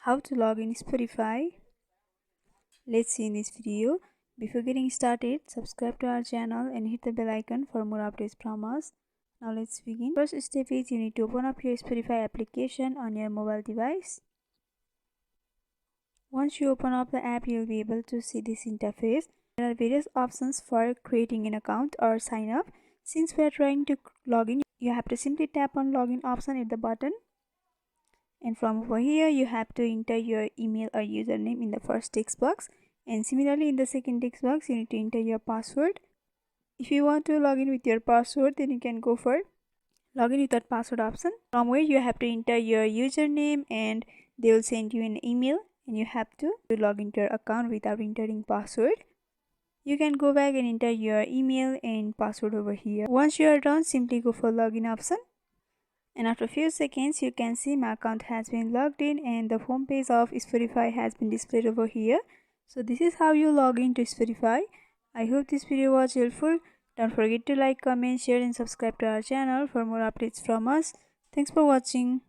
How to log in Spotify. Let's see in this video. Before getting started, subscribe to our channel and hit the bell icon for more updates from us. Now let's begin. First step is you need to open up your Spotify application on your mobile device. Once you open up the app, you'll be able to see this interface. There are various options for creating an account or sign up. Since we are trying to log in, you have to simply tap on login option at the button. And from over here you have to enter your email or username in the first text box, and similarly in the second text box you need to enter your password. If you want to log in with your password, then you can go for login without password option, from where you have to enter your username and they will send you an email and you have to log into your account without entering password. You can go back and enter your email and password over here. Once you are done, simply go for login option. And after a few seconds you can see my account has been logged in and the home page of Spotify has been displayed over here. So this is how you log into Spotify. I hope this video was helpful. Don't forget to like, comment, share and subscribe to our channel for more updates from us. Thanks for watching.